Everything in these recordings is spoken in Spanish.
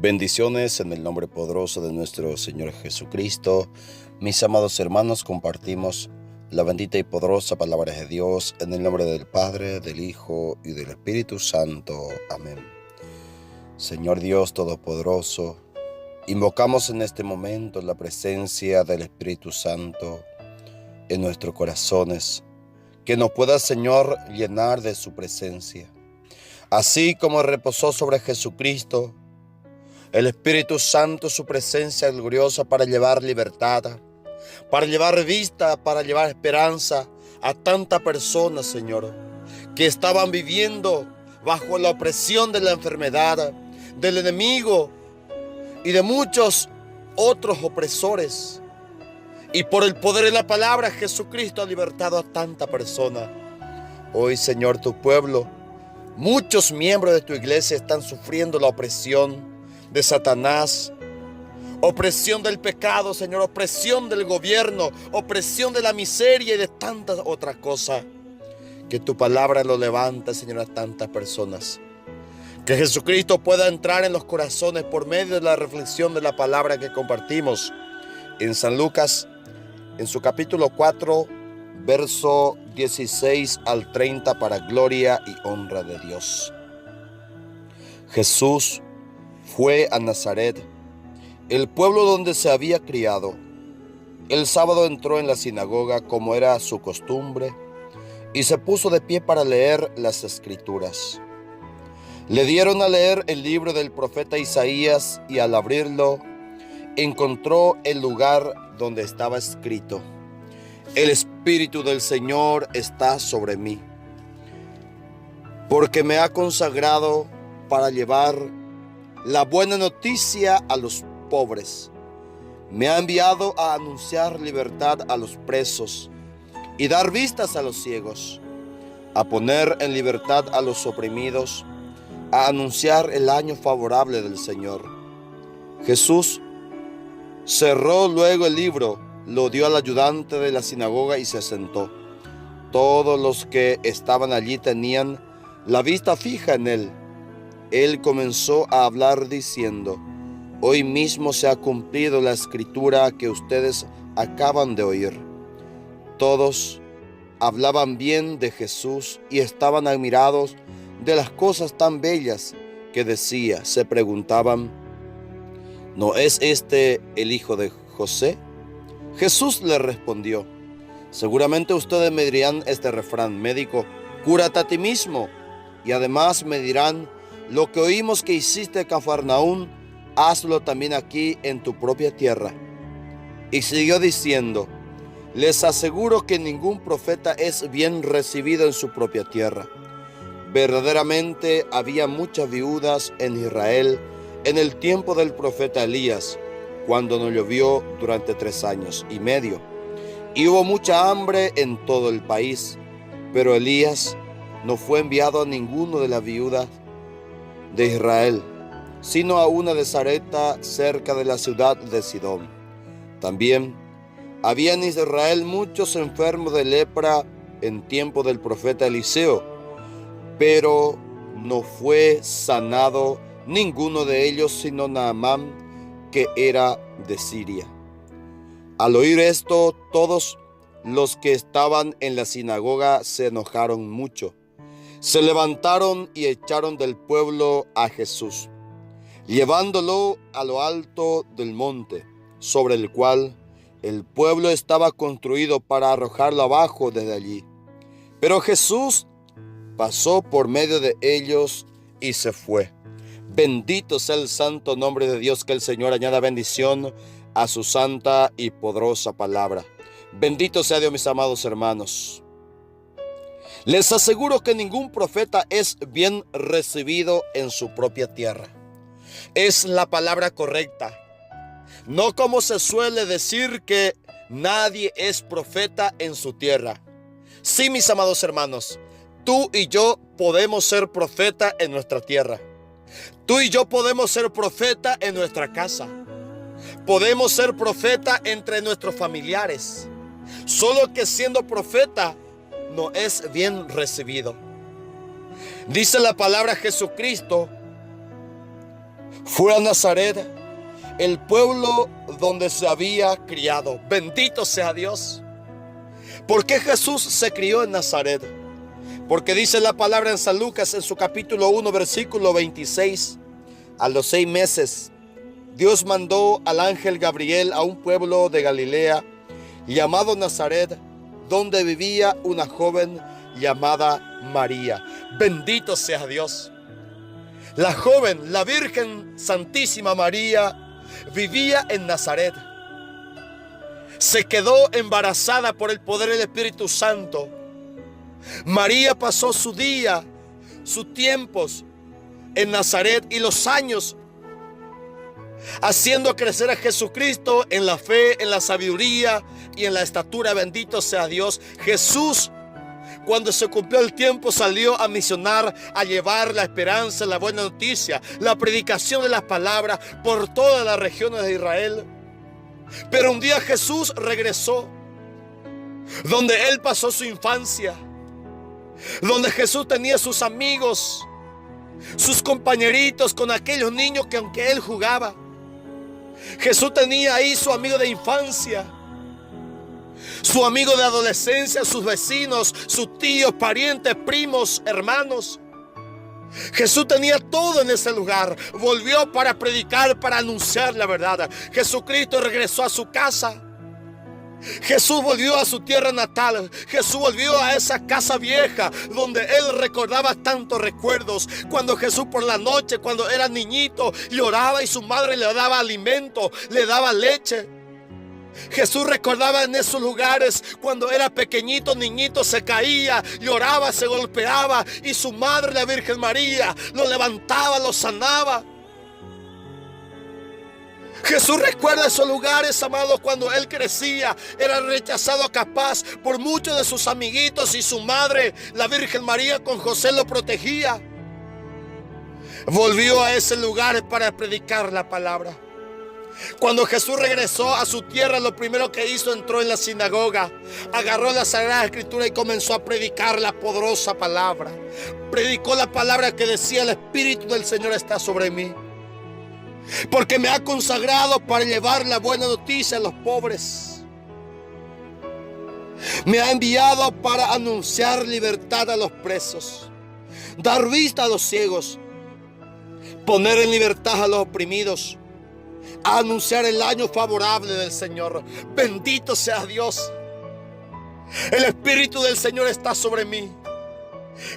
Bendiciones en el nombre poderoso de nuestro Señor Jesucristo. Mis amados hermanos, compartimos la bendita y poderosa palabra de Dios en el nombre del Padre, del Hijo y del Espíritu Santo. Amén. Señor Dios Todopoderoso, invocamos en este momento la presencia del Espíritu Santo en nuestros corazones, que nos pueda, Señor, llenar de su presencia. Así como reposó sobre Jesucristo, el Espíritu Santo, su presencia gloriosa para llevar libertad, para llevar vista, para llevar esperanza a tantas personas, Señor, que estaban viviendo bajo la opresión de la enfermedad, del enemigo y de muchos otros opresores. Y por el poder de la palabra, Jesucristo ha libertado a tanta persona. Hoy, Señor, tu pueblo, muchos miembros de tu iglesia están sufriendo la opresión de Satanás, opresión del pecado, Señor, opresión del gobierno, opresión de la miseria y de tantas otras cosas. Que tu palabra lo levanta, Señor, a tantas personas. Que Jesucristo pueda entrar en los corazones por medio de la reflexión de la palabra que compartimos en San Lucas, en su capítulo 4, verso 16 al 30, para gloria y honra de Dios. Jesús fue a Nazaret, el pueblo donde se había criado. El sábado entró en la sinagoga, como era su costumbre, y se puso de pie para leer las Escrituras. Le dieron a leer el libro del profeta Isaías, y al abrirlo, encontró el lugar donde estaba escrito: El Espíritu del Señor está sobre mí, porque me ha consagrado para llevar la buena noticia a los pobres. Me ha enviado a anunciar libertad a los presos y dar vistas a los ciegos, a poner en libertad a los oprimidos, a anunciar el año favorable del Señor. Jesús cerró luego el libro, lo dio al ayudante de la sinagoga y se sentó. Todos los que estaban allí tenían la vista fija en él. Él comenzó a hablar diciendo: Hoy mismo se ha cumplido la escritura que ustedes acaban de oír. Todos hablaban bien de Jesús y estaban admirados de las cosas tan bellas que decía. Se preguntaban: ¿no es este el hijo de José? Jesús le respondió: seguramente ustedes me dirán este refrán: médico, cúrate a ti mismo. Y además me dirán: lo que oímos que hiciste en Cafarnaúm, hazlo también aquí en tu propia tierra. Y siguió diciendo: les aseguro que ningún profeta es bien recibido en su propia tierra. Verdaderamente había muchas viudas en Israel en el tiempo del profeta Elías, cuando no llovió durante 3 años y medio. Y hubo mucha hambre en todo el país, pero Elías no fue enviado a ninguno de las viudas de Israel, sino a una de Sarepta, cerca de la ciudad de Sidón. También había en Israel muchos enfermos de lepra en tiempo del profeta Eliseo, pero no fue sanado ninguno de ellos, sino Naamán, que era de Siria. Al oír esto, todos los que estaban en la sinagoga se enojaron mucho. Se levantaron y echaron del pueblo a Jesús, llevándolo a lo alto del monte, sobre el cual el pueblo estaba construido, para arrojarlo abajo desde allí. Pero Jesús pasó por medio de ellos y se fue. Bendito sea el santo nombre de Dios. Que el Señor añada bendición a su santa y poderosa palabra. Bendito sea Dios, mis amados hermanos. Les aseguro que ningún profeta es bien recibido en su propia tierra. Es la palabra correcta. No como se suele decir que nadie es profeta en su tierra. Sí, mis amados hermanos, tú y yo podemos ser profeta en nuestra tierra. Tú y yo podemos ser profeta en nuestra casa. Podemos ser profeta entre nuestros familiares. Solo que siendo profeta no es bien recibido. Dice la palabra: Jesucristo fue a Nazaret, el pueblo donde se había criado. Bendito sea Dios. ¿Por qué Jesús se crió en Nazaret? Porque dice la palabra en San Lucas, en su capítulo 1, versículo 26. A los 6 meses, Dios mandó al ángel Gabriel a un pueblo de Galilea llamado Nazaret, donde vivía una joven llamada María. Bendito sea Dios. La joven, la Virgen Santísima María, vivía en Nazaret. Se quedó embarazada por el poder del Espíritu Santo. María pasó su día, sus tiempos en Nazaret y los años haciendo crecer a Jesucristo en la fe, en la sabiduría y en la estatura. Bendito sea Dios. Jesús, cuando se cumplió el tiempo, salió a misionar, a llevar la esperanza, la buena noticia, la predicación de las palabras por todas las regiones de Israel. Pero un día Jesús regresó, donde él pasó su infancia, donde Jesús tenía sus amigos, sus compañeritos, con aquellos niños que aunque él jugaba, Jesús tenía ahí su amigo de infancia, su amigo de adolescencia, sus vecinos, sus tíos, parientes, primos, hermanos. Jesús tenía todo en ese lugar. Volvió para predicar, para anunciar la verdad. Jesucristo regresó a su casa. Jesús volvió a su tierra natal. Jesús volvió a esa casa vieja donde él recordaba tantos recuerdos. Cuando Jesús por la noche, cuando era niñito, lloraba y su madre le daba alimento, le daba leche. Jesús recordaba en esos lugares cuando era pequeñito, niñito, se caía, lloraba, se golpeaba y su madre, la Virgen María, lo levantaba, lo sanaba. Jesús recuerda esos lugares, amados, cuando él crecía, era rechazado capaz por muchos de sus amiguitos y su madre, la Virgen María, con José lo protegía. Volvió a ese lugar para predicar la palabra. Cuando Jesús regresó a su tierra, lo primero que hizo, entró en la sinagoga, agarró la Sagrada Escritura y comenzó a predicar la poderosa palabra. Predicó la palabra que decía: el Espíritu del Señor está sobre mí, porque me ha consagrado para llevar la buena noticia a los pobres. Me ha enviado para anunciar libertad a los presos, dar vista a los ciegos, poner en libertad a los oprimidos, a anunciar el año favorable del Señor. Bendito sea Dios. El Espíritu del Señor está sobre mí.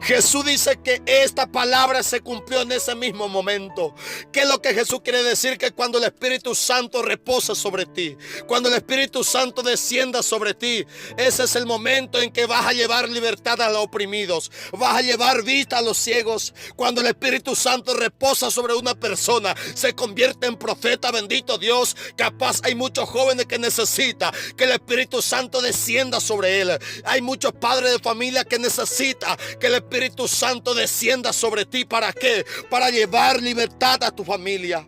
Jesús dice que esta palabra se cumplió en ese mismo momento. ¿Qué es lo que Jesús quiere decir? Que cuando el Espíritu Santo reposa sobre ti, cuando el Espíritu Santo descienda sobre ti, ese es el momento en que vas a llevar libertad a los oprimidos, vas a llevar vista a los ciegos. Cuando el Espíritu Santo reposa sobre una persona, se convierte en profeta. Bendito Dios. Capaz hay muchos jóvenes que necesitan que el Espíritu Santo descienda sobre él. Hay muchos padres de familia que necesitan que el Espíritu Santo descienda sobre ti. ¿Para qué? Para llevar libertad a tu familia,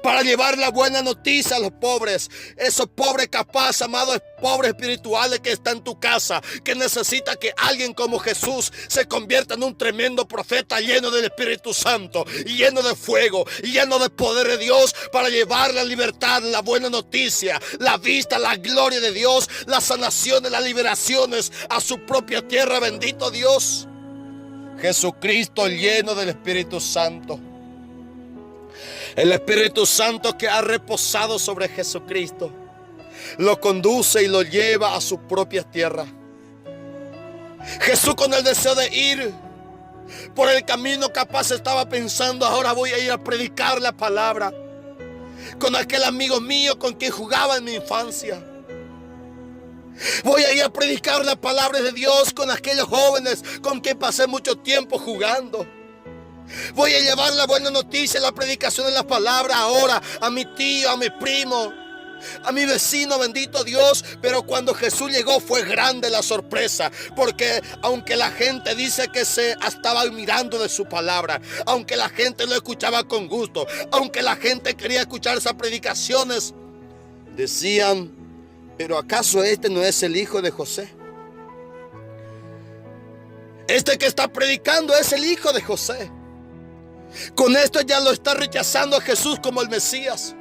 para llevar la buena noticia a los pobres. Esos pobres capaz, amados, pobres espirituales que está en tu casa, que necesita que alguien como Jesús se convierta en un tremendo profeta lleno del Espíritu Santo, lleno de fuego, lleno de poder de Dios, para llevar la libertad, la buena noticia, la vista, la gloria de Dios, las sanaciones, las liberaciones a su propia tierra. Bendito Dios. Jesucristo lleno del Espíritu Santo. El Espíritu Santo que ha reposado sobre Jesucristo lo conduce y lo lleva a su propia tierra. Jesús, con el deseo de ir por el camino, capaz estaba pensando: ahora voy a ir a predicar la palabra con aquel amigo mío con quien jugaba en mi infancia. Voy a ir a predicar la palabra de Dios con aquellos jóvenes con quien pasé mucho tiempo jugando. Voy a llevar la buena noticia, la predicación de la palabra ahora a mi tío, a mi primo, a mi vecino. Bendito Dios. Pero cuando Jesús llegó fue grande la sorpresa, porque aunque la gente dice que se estaba mirando de su palabra, aunque la gente lo escuchaba con gusto, aunque la gente quería escuchar esas predicaciones, decían: ¿pero acaso este no es el hijo de José? Este que está predicando es el hijo de José. Con esto ya lo está rechazando a Jesús como el Mesías.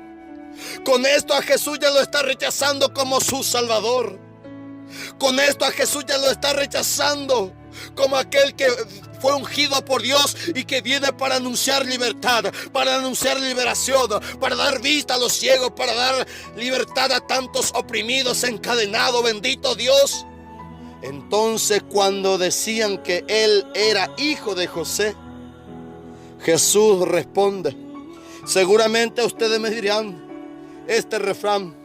Con esto a Jesús ya lo está rechazando como su Salvador. Con esto a Jesús ya lo está rechazando como aquel que fue ungido por Dios y que viene para anunciar libertad, para anunciar liberación, para dar vista a los ciegos, para dar libertad a tantos oprimidos, encadenados. Bendito Dios. Entonces, cuando decían que él era hijo de José, Jesús responde. Seguramente ustedes me dirán este refrán: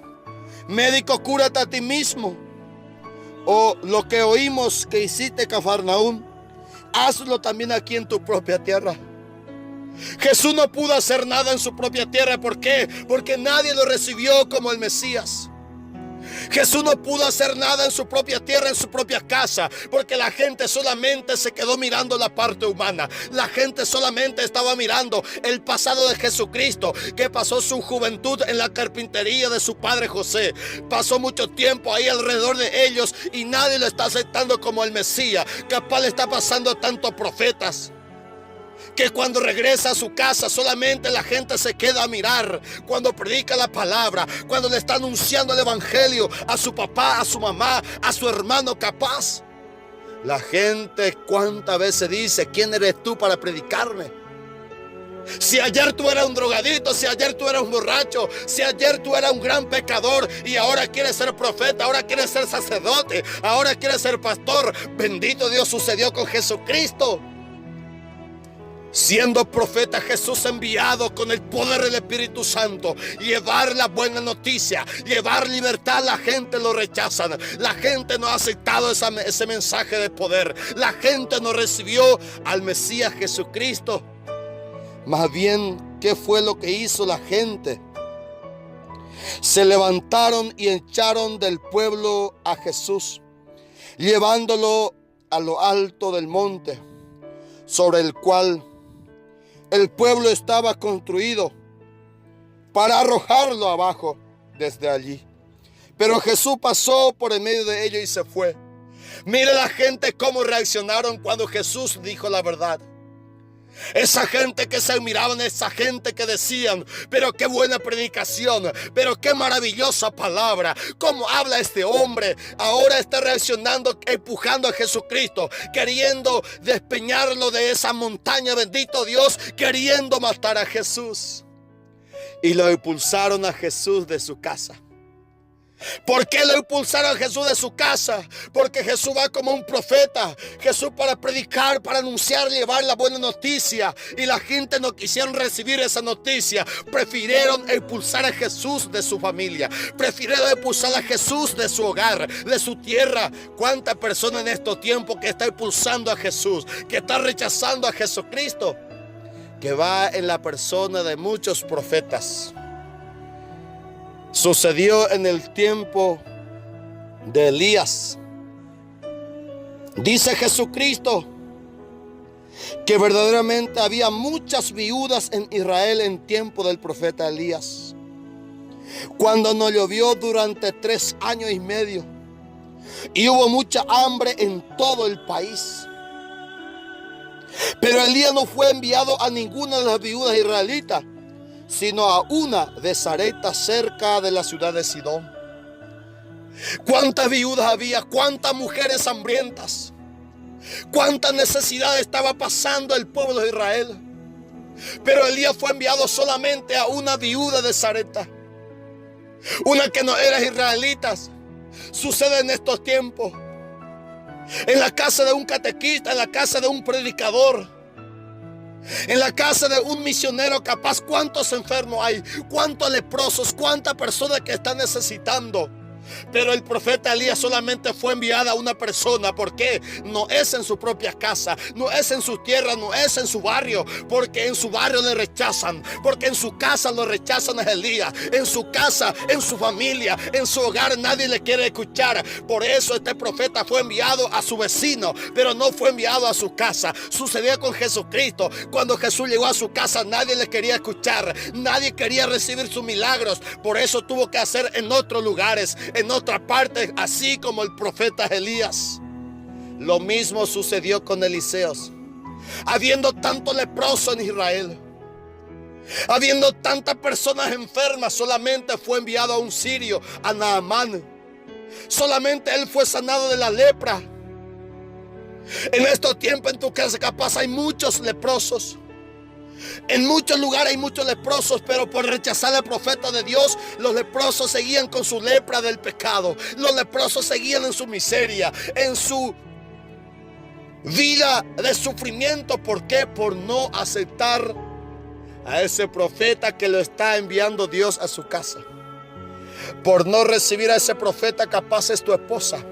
médico, cúrate a ti mismo. O lo que oímos que hiciste en Cafarnaúm, hazlo también aquí en tu propia tierra. Jesús no pudo hacer nada en su propia tierra. ¿Por qué? Porque nadie lo recibió como el Mesías. Jesús no pudo hacer nada en su propia tierra, en su propia casa, porque la gente solamente se quedó mirando la parte humana. La gente solamente estaba mirando el pasado de Jesucristo, que pasó su juventud en la carpintería de su padre José. Pasó mucho tiempo ahí alrededor de ellos y nadie lo está aceptando como el Mesías. Capaz le está pasando a tantos profetas que cuando regresa a su casa solamente la gente se queda a mirar. Cuando predica la palabra, cuando le está anunciando el evangelio a su papá, a su mamá, a su hermano, capaz la gente cuántas veces dice: ¿quién eres tú para predicarme? Si ayer tú eras un drogadito, si ayer tú eras un borracho, si ayer tú eras un gran pecador y ahora quieres ser profeta, ahora quieres ser sacerdote, ahora quieres ser pastor. Bendito Dios, sucedió con Jesucristo. Siendo profeta, Jesús enviado con el poder del Espíritu Santo, llevar la buena noticia, llevar libertad. La gente lo rechazan. La gente no ha aceptado ese mensaje de poder. La gente no recibió al Mesías Jesucristo. Más bien, ¿qué fue lo que hizo la gente? Se levantaron y echaron del pueblo a Jesús, llevándolo a lo alto del monte, sobre el cual el pueblo estaba construido, para arrojarlo abajo desde allí. Pero Jesús pasó por en medio de ellos y se fue. Mire la gente cómo reaccionaron cuando Jesús dijo la verdad. Esa gente que se miraban, esa gente que decían: pero qué buena predicación, pero qué maravillosa palabra, cómo habla este hombre. Ahora está reaccionando, empujando a Jesucristo, queriendo despeñarlo de esa montaña. Bendito Dios, queriendo matar a Jesús. Y lo impulsaron a Jesús de su casa. ¿Por qué lo impulsaron a Jesús de su casa? Porque Jesús va como un profeta. Jesús para predicar, para anunciar, llevar la buena noticia. Y la gente no quisieron recibir esa noticia. Prefirieron impulsar a Jesús de su familia. Prefirieron impulsar a Jesús de su hogar, de su tierra. ¿Cuántas personas en estos tiempos que está impulsando a Jesús, que está rechazando a Jesucristo? Que va en la persona de muchos profetas. Sucedió en el tiempo de Elías. Dice Jesucristo que verdaderamente había muchas viudas en Israel en tiempo del profeta Elías, cuando no llovió durante 3 años y medio y hubo mucha hambre en todo el país. Pero Elías no fue enviado a ninguna de las viudas israelitas, sino a una de Sarepta, cerca de la ciudad de Sidón. ¿Cuántas viudas había? ¿Cuántas mujeres hambrientas? ¿Cuánta necesidad estaba pasando el pueblo de Israel? Pero Elías fue enviado solamente a una viuda de Sarepta, una que no era israelita. Sucede en estos tiempos, en la casa de un catequista, en la casa de un predicador, en la casa de un misionero capaz. ¿Cuántos enfermos hay? ¿Cuántos leprosos? ¿Cuántas personas que están necesitando? Pero el profeta Elías solamente fue enviada a una persona. ¿Por qué? No es en su propia casa, no es en su tierra, no es en su barrio, porque en su barrio le rechazan, porque en su casa lo rechazan a Elías, en su casa, en su familia, en su hogar nadie le quiere escuchar. Por eso este profeta fue enviado a su vecino, pero no fue enviado a su casa. Sucedió con Jesucristo. Cuando Jesús llegó a su casa nadie le quería escuchar, nadie quería recibir sus milagros. Por eso tuvo que hacer en otros lugares, en otra parte, así como el profeta Elías. Lo mismo sucedió con Eliseo. Habiendo tanto leproso en Israel, habiendo tantas personas enfermas, solamente fue enviado a un sirio, a Naamán. Solamente él fue sanado de la lepra. En estos tiempos en tu casa capaz hay muchos leprosos. En muchos lugares hay muchos leprosos, pero por rechazar al profeta de Dios, los leprosos seguían con su lepra del pecado. Los leprosos seguían en su miseria, en su vida de sufrimiento. ¿Por qué? Por no aceptar a ese profeta que lo está enviando Dios a su casa. Por no recibir a ese profeta, capaz es tu esposa.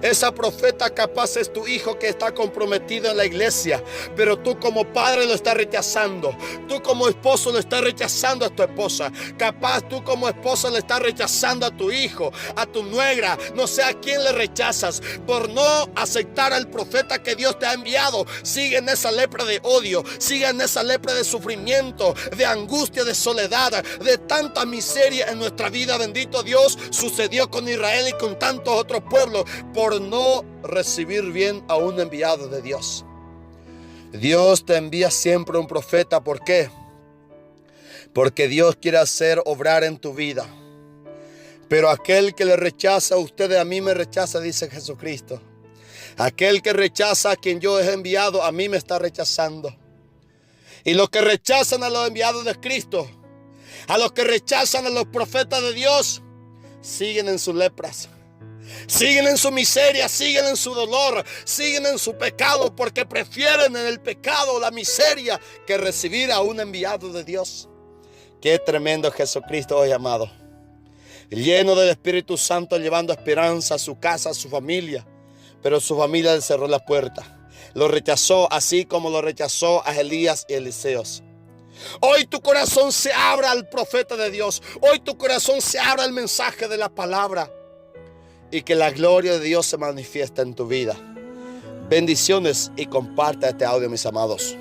Esa profeta capaz es tu hijo que está comprometido en la iglesia, pero tú como padre lo estás rechazando. Tú como esposo lo estás rechazando a tu esposa. Capaz tú como esposa le estás rechazando a tu hijo, a tu nuera. No sé a quién le rechazas por no aceptar al profeta que Dios te ha enviado. Sigue en esa lepra de odio, sigue en esa lepra de sufrimiento, de angustia, de soledad, de tanta miseria en nuestra vida. Bendito Dios, sucedió con Israel y con tantos otros pueblos por no recibir bien a un enviado de Dios. Dios te envía siempre un profeta. ¿Por qué? Porque Dios quiere obrar en tu vida. Pero aquel que le rechaza a ustedes, a mí me rechaza, dice Jesucristo. Aquel que rechaza a quien yo he enviado, a mí me está rechazando. Y los que rechazan a los enviados de Cristo, a los que rechazan a los profetas de Dios, siguen en sus lepras. Siguen en su miseria, siguen en su dolor, siguen en su pecado, porque prefieren en el pecado la miseria que recibir a un enviado de Dios. Qué tremendo Jesucristo hoy, amado. Lleno del Espíritu Santo, llevando esperanza a su casa, a su familia. Pero su familia le cerró la puerta. Lo rechazó, así como lo rechazó a Elías y Eliseos. Hoy tu corazón se abra al profeta de Dios. Hoy tu corazón se abra al mensaje de la palabra. Y que la gloria de Dios se manifiesta en tu vida. Bendiciones y comparte este audio, mis amados.